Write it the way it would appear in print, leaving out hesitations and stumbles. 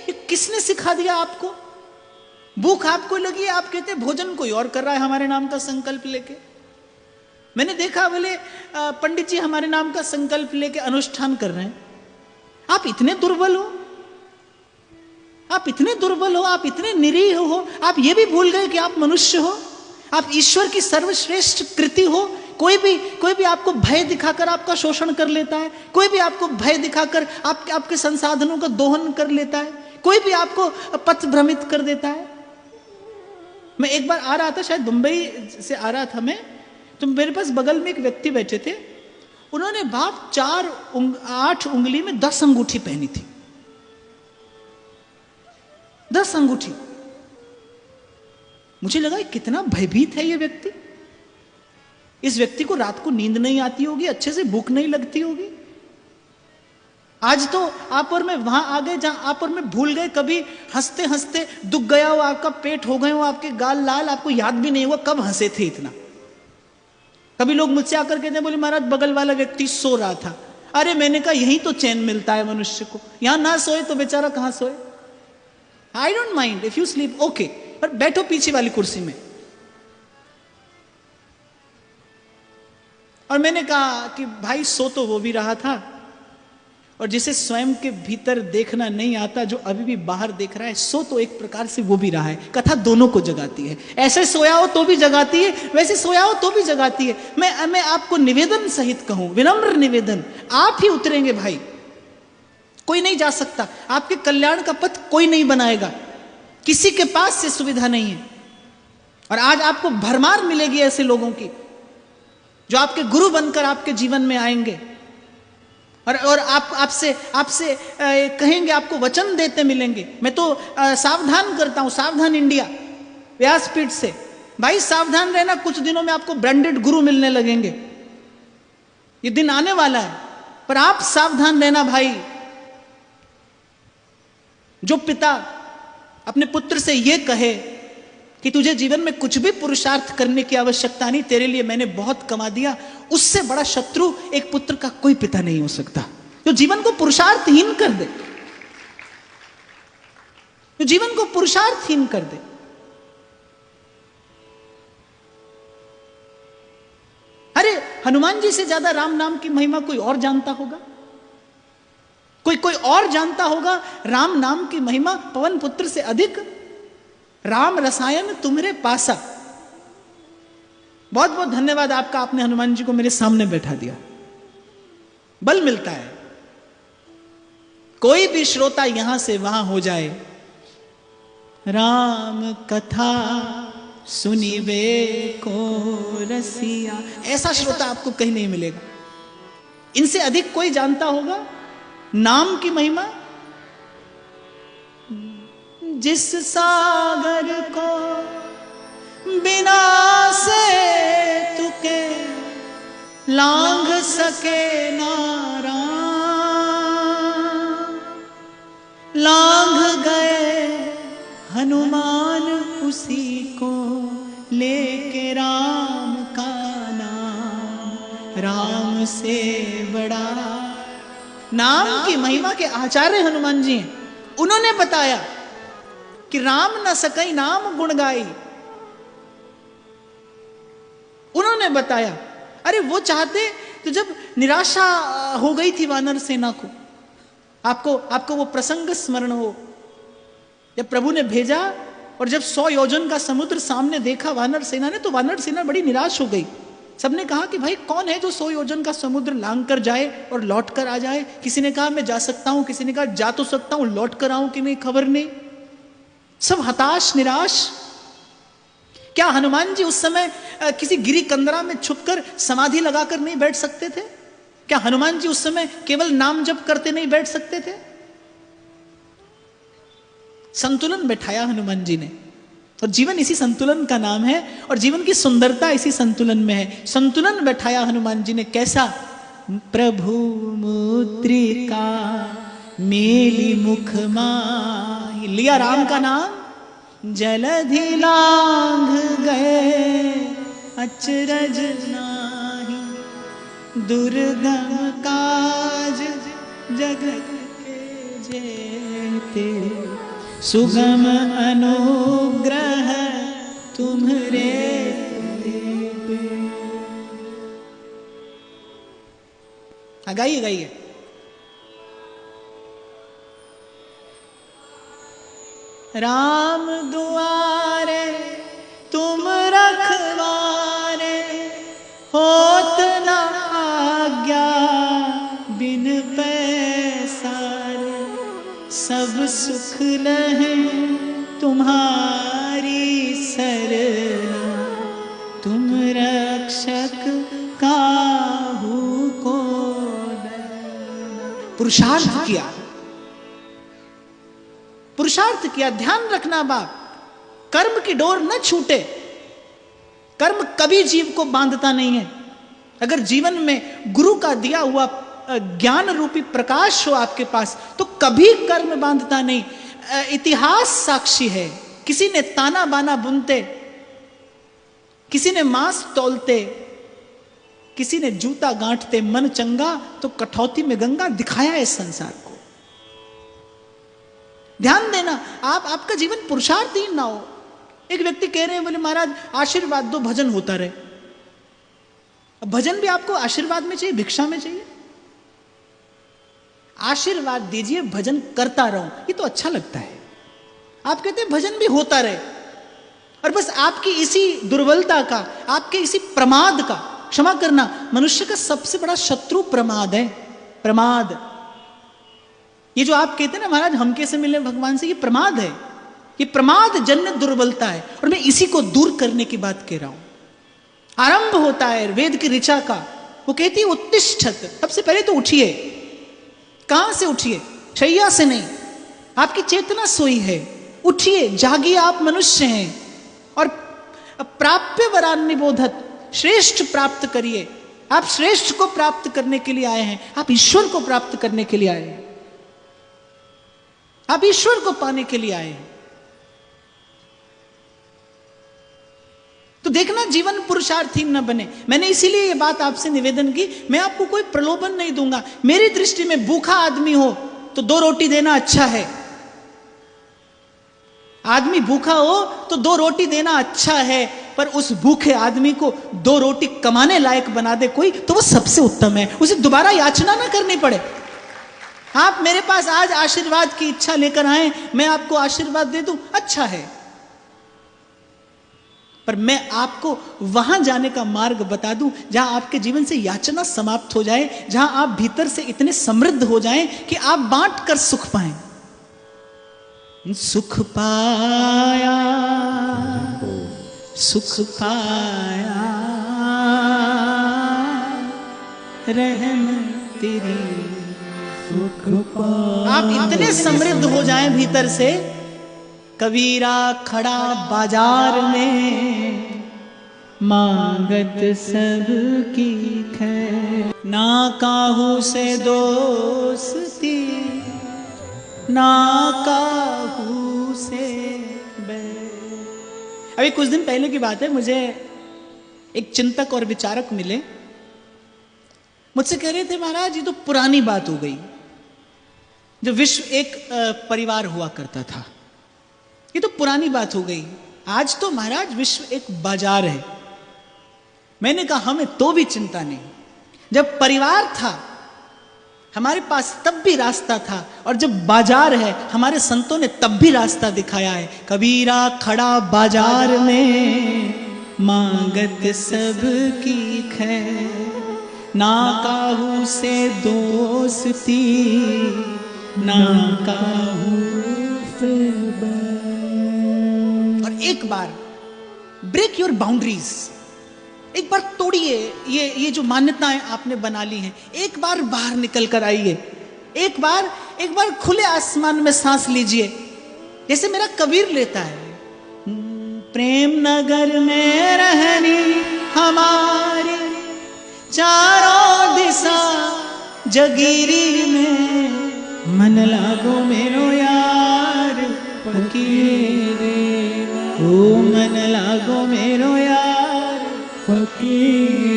ये किसने सिखा दिया आपको? भूख आपको लगी, आप कहते भोजन कोई और कर रहा है हमारे नाम का संकल्प लेके। मैंने देखा बोले पंडित जी हमारे नाम का संकल्प लेके अनुष्ठान कर रहे हैं। आप इतने दुर्बल हो, आप इतने दुर्बल हो, आप इतने निरीह हो, आप ये भी भूल गए कि आप मनुष्य हो, आप ईश्वर की सर्वश्रेष्ठ कृति हो। कोई भी आपको भय दिखाकर आपका शोषण कर लेता है, कोई भी आपको भय दिखाकर आपके संसाधनों का दोहन कर लेता है, कोई भी आपको पथ भ्रमित कर देता है। मैं एक बार आ रहा था, शायद मुंबई से आ रहा था मैं, तो मेरे पास बगल में एक व्यक्ति बैठे थे। उन्होंने बाप 8 उंगली में 10 अंगूठी पहनी थी, 10 अंगूठी। मुझे लगा कितना भयभीत है ये व्यक्ति। इस व्यक्ति को रात को नींद नहीं आती होगी, अच्छे से भूख नहीं लगती होगी। आज तो आप और मैं वहां आ गए जहां आप और मैं भूल गए, कभी हंसते हंसते दुख गया हो, आपका पेट हो गए हो, आपके गाल लाल, आपको याद भी नहीं हुआ कब हंसे थे इतना। कभी लोग मुझसे आकर कहते हैं बोले महाराज बगल वाला व्यक्ति सो रहा था। अरे मैंने कहा यही तो चैन मिलता है मनुष्य को, यहां ना सोए तो बेचारा कहां सोए। I don't mind if you sleep okay, पर बैठो पीछे वाली कुर्सी में। और मैंने कहा कि भाई सो तो वो भी रहा था, और जिसे स्वयं के भीतर देखना नहीं आता, जो अभी भी बाहर देख रहा है, सो तो एक प्रकार से वो भी रहा है। कथा दोनों को जगाती है, ऐसे सोया हो तो भी जगाती है, वैसे सोया हो तो भी जगाती है। मैं आपको निवेदन सहित कहूं, विनम्र निवेदन, आप ही उतरेंगे भाई, कोई नहीं जा सकता। आपके कल्याण का पथ कोई नहीं बनाएगा, किसी के पास से सुविधा नहीं है। और आज आपको भरमार मिलेगी ऐसे लोगों की जो आपके गुरु बनकर आपके जीवन में आएंगे और आपसे कहेंगे, आपको वचन देते मिलेंगे। मैं तो सावधान करता हूं, सावधान इंडिया व्यासपीठ से, भाई सावधान रहना, कुछ दिनों में आपको ब्रांडेड गुरु मिलने लगेंगे, ये दिन आने वाला है। पर आप सावधान रहना भाई। जो पिता अपने पुत्र से यह कहे कि तुझे जीवन में कुछ भी पुरुषार्थ करने की आवश्यकता नहीं, तेरे लिए मैंने बहुत कमा दिया, उससे बड़ा शत्रु एक पुत्र का कोई पिता नहीं हो सकता। जो जीवन को पुरुषार्थहीन कर दे, जो जीवन को पुरुषार्थहीन कर दे। अरे हनुमान जी से ज्यादा राम नाम की महिमा कोई और जानता होगा? कोई और जानता होगा राम नाम की महिमा? पवन पुत्र से अधिक राम रसायन तुम्हारे पासा। बहुत बहुत धन्यवाद आपका, आपने हनुमान जी को मेरे सामने बैठा दिया। बल मिलता है। कोई भी श्रोता यहां से वहां हो जाए, राम कथा सुनिवे को रसिया, ऐसा श्रोता आपको कहीं नहीं मिलेगा। इनसे अधिक कोई जानता होगा नाम की महिमा? जिस सागर को बिना से तुके लांघ सके नारा, लांघ गए हनुमान उसी को लेके राम का नाम, राम से बड़ा। नाम की महिमा के आचार्य हनुमान जी हैं। उन्होंने बताया कि राम न सकई नाम गुण गाई। उन्होंने बताया, अरे वो चाहते तो जब निराशा हो गई थी वानर सेना को, आपको वो प्रसंग स्मरण हो, जब प्रभु ने भेजा और जब 100 योजन का समुद्र सामने देखा वानर सेना ने, तो वानर सेना बड़ी निराश हो गई। सबने कहा कि भाई कौन है जो 100 योजन का समुद्र लांघ कर जाए और लौट कर आ जाए? किसी ने कहा मैं जा सकता हूं, किसी ने कहा जा तो सकता हूं, लौट कर आऊं कि नहीं खबर नहीं। सब हताश निराश। क्या हनुमान जी उस समय किसी गिरी कंदरा में छुपकर समाधि लगाकर नहीं बैठ सकते थे? क्या हनुमान जी उस समय केवल नाम जप करते नहीं बैठ सकते थे? संतुलन बैठाया हनुमान जी ने, और जीवन इसी संतुलन का नाम है, और जीवन की सुंदरता इसी संतुलन में है। संतुलन बैठाया हनुमान जी ने। कैसा? प्रभु मुद्रिका मेली मुख माही, लिया राम का नाम, जलधि लांघ गए अचरज नाही, दुर्गम काज जगत के जेते। ते सुगम अनुग्रह तुम्हरे पे। गाइए गाइए। राम दुआरे तुम रखवारे, होत न आज्ञा बिन पैसारे। सब सुख लहे तुम्हारी सरना, तुम रक्षक काहू को डरना। पुरुषार्थ किया, पुरुषार्थ किया। ध्यान रखना बाप, कर्म की डोर न छूटे। कर्म कभी जीव को बांधता नहीं है। अगर जीवन में गुरु का दिया हुआ ज्ञान रूपी प्रकाश हो आपके पास, तो कभी कर्म बांधता नहीं। इतिहास साक्षी है। किसी ने ताना बाना बुनते, किसी ने मांस तौलते, किसी ने जूता गांठते, मन चंगा तो कठौती में गंगा दिखाया है इस संसार को। ध्यान देना, आपका जीवन पुरुषार्थहीन ना हो। एक व्यक्ति कह रहे हैं, बोले महाराज आशीर्वाद दो, भजन होता रहे। अब भजन भी आपको आशीर्वाद में चाहिए, भिक्षा में चाहिए? आशीर्वाद दीजिए, भजन करता रहूं, ये तो अच्छा लगता है। आप कहते हैं भजन भी होता रहे, और बस आपकी इसी दुर्बलता का, आपके इसी प्रमाद का, क्षमा करना, मनुष्य का सबसे बड़ा शत्रु प्रमाद है। प्रमाद, ये जो आप कहते हैं ना महाराज हम कैसे मिले भगवान से, ये प्रमाद है। ये प्रमाद जन्य दुर्बलता है, और मैं इसी को दूर करने की बात कह रहा हूं। आरंभ होता है वेद की ऋचा का। वो कहती है उत्तिष्ठत, सबसे पहले तो उठिए। कहां से उठिए? शैया से नहीं, आपकी चेतना सोई है। उठिए, जागिए, आप मनुष्य हैं। और प्राप्य वरान निबोधत, श्रेष्ठ प्राप्त करिए। आप श्रेष्ठ को प्राप्त करने के लिए आए हैं, आप ईश्वर को प्राप्त करने के लिए आए हैं, आप ईश्वर को पाने के लिए आए हैं। तो देखना जीवन पुरुषार्थहीन न बने। मैंने इसीलिए ये बात आपसे निवेदन की, मैं आपको कोई प्रलोभन नहीं दूंगा। मेरी दृष्टि में भूखा आदमी हो तो 2 रोटी देना अच्छा है। आदमी भूखा हो तो 2 रोटी देना अच्छा है, पर उस भूखे आदमी को 2 रोटी कमाने लायक बना दे कोई, तो वो सबसे उत्तम है। उसे दोबारा याचना ना करनी पड़े। आप मेरे पास आज आशीर्वाद की इच्छा लेकर आए, मैं आपको आशीर्वाद दे दूं, अच्छा है, पर मैं आपको वहां जाने का मार्ग बता दूं जहां आपके जीवन से याचना समाप्त हो जाए, जहां आप भीतर से इतने समृद्ध हो जाएं कि आप बांट कर सुख पाएं। सुख पाया, सुख पाया, रहम तेरी सुख पाया। आप इतने समृद्ध हो जाएं भीतर से, कबीरा खड़ा बाजार में, मांगत सबकी खैर। ना काहू से दोस्ती, ना काहू से बैर। अभी कुछ दिन पहले की बात है, मुझे एक चिंतक और विचारक मिले। मुझसे कह रहे थे महाराज ये तो पुरानी बात हो गई, जो विश्व एक परिवार हुआ करता था, ये तो पुरानी बात हो गई। आज तो महाराज विश्व एक बाजार है। मैंने कहा हमें तो भी चिंता नहीं। जब परिवार था हमारे पास तब भी रास्ता था, और जब बाजार है हमारे संतों ने तब भी रास्ता दिखाया है। कबीरा खड़ा बाजार में, मांगत सबकी खैर। ना काहू से दोस्ती, ना काहू से बैर। और एक बार ब्रेक योर बाउंड्रीज, एक बार तोड़िए ये जो मान्यताएं आपने बना ली हैं, एक बार बाहर निकल कर आइए। एक बार खुले आसमान में सांस लीजिए, जैसे मेरा कबीर लेता है। प्रेम नगर में रहनी हमारी, चारों दिशा जगीरी में। मन लागो मेरो यार फकीरे, ओ मन लागो मेरो यार फकीर।